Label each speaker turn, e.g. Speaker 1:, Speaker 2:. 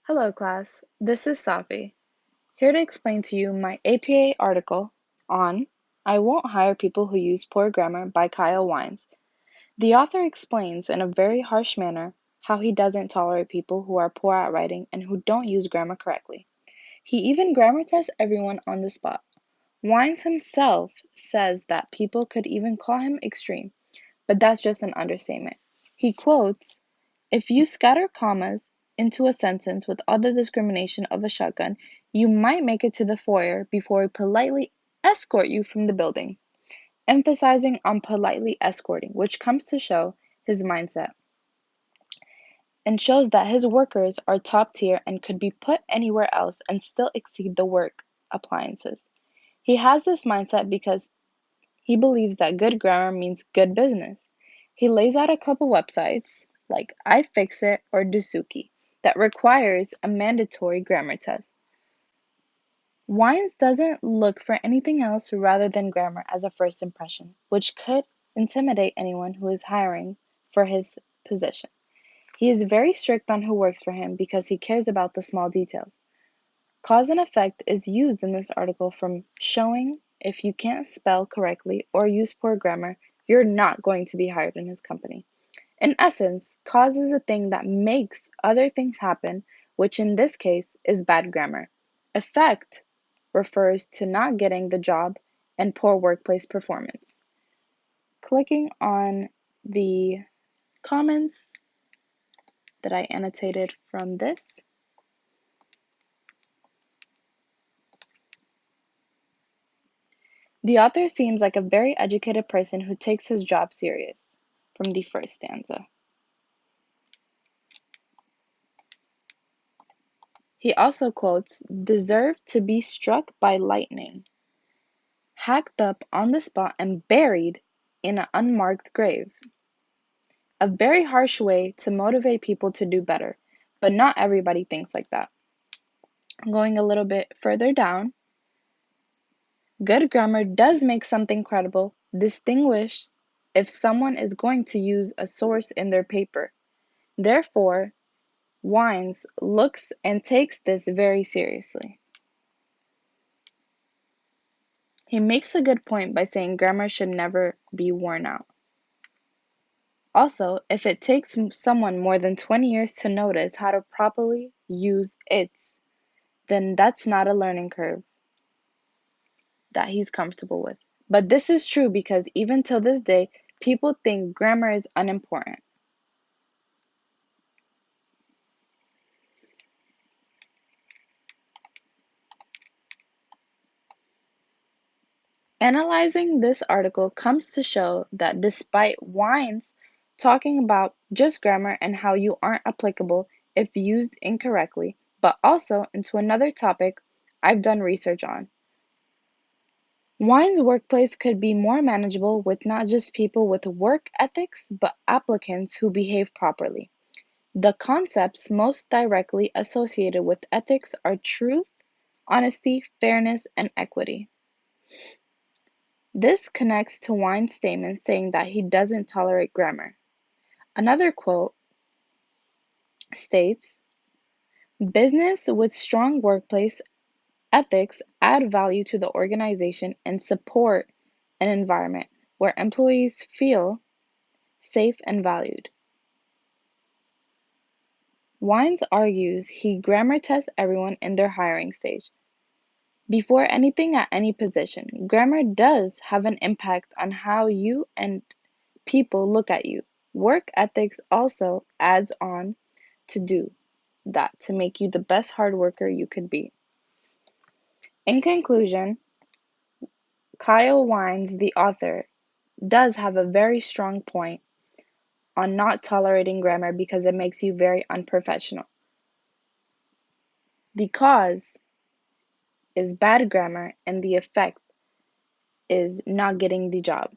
Speaker 1: Hello class, this is Safi, here to explain to you my APA article on I Won't Hire People Who Use Poor Grammar by Kyle Wines. The author explains in a very harsh manner how he doesn't tolerate people who are poor at writing and who don't use grammar correctly. He even grammar tests everyone on the spot. Wines himself says that people could even call him extreme, but that's just an understatement. He quotes, "If you scatter commas into a sentence with all the discrimination of a shotgun, you might make it to the foyer before we politely escort you from the building," emphasizing on politely escorting, which comes to show his mindset and shows that his workers are top tier and could be put anywhere else and still exceed the work appliances. He has this mindset because he believes that good grammar means good business. He lays out a couple websites like iFixit or Dusuki that requires a mandatory grammar test. Wines doesn't look for anything else rather than grammar as a first impression, which could intimidate anyone who is hiring for his position. He is very strict on who works for him because he cares about the small details. Cause and effect is used in this article from showing if you can't spell correctly or use poor grammar, you're not going to be hired in his company. In essence, cause is a thing that makes other things happen, which in this case is bad grammar. Effect refers to not getting the job and poor workplace performance. Clicking on the comments that I annotated from this, the author seems like a very educated person who takes his job serious, from the first stanza. He also quotes, "deserve to be struck by lightning, hacked up on the spot and buried in an unmarked grave." A very harsh way to motivate people to do better, but not everybody thinks like that. Going a little bit further down, good grammar does make something credible, distinguished if someone is going to use a source in their paper. Therefore, Wines looks and takes this very seriously. He makes a good point by saying grammar should never be worn out. Also, if it takes someone more than 20 years to notice how to properly use its, then that's not a learning curve that he's comfortable with. But this is true because even till this day, people think grammar is unimportant. Analyzing this article comes to show that despite Wines talking about just grammar and how you aren't applicable if used incorrectly, but also into another topic I've done research on. Wines' workplace could be more manageable with not just people with work ethics, but applicants who behave properly. The concepts most directly associated with ethics are truth, honesty, fairness, and equity. This connects to Wine's statement saying that he doesn't tolerate grammar. Another quote states, "Business with strong workplace ethics add value to the organization and support an environment where employees feel safe and valued." Wines argues he grammar tests everyone in their hiring stage. Before anything at any position, grammar does have an impact on how you and people look at you. Work ethics also adds on to do that to make you the best hard worker you could be. In conclusion, Kyle Wines, the author, does have a very strong point on not tolerating grammar because it makes you very unprofessional. The cause is bad grammar and the effect is not getting the job.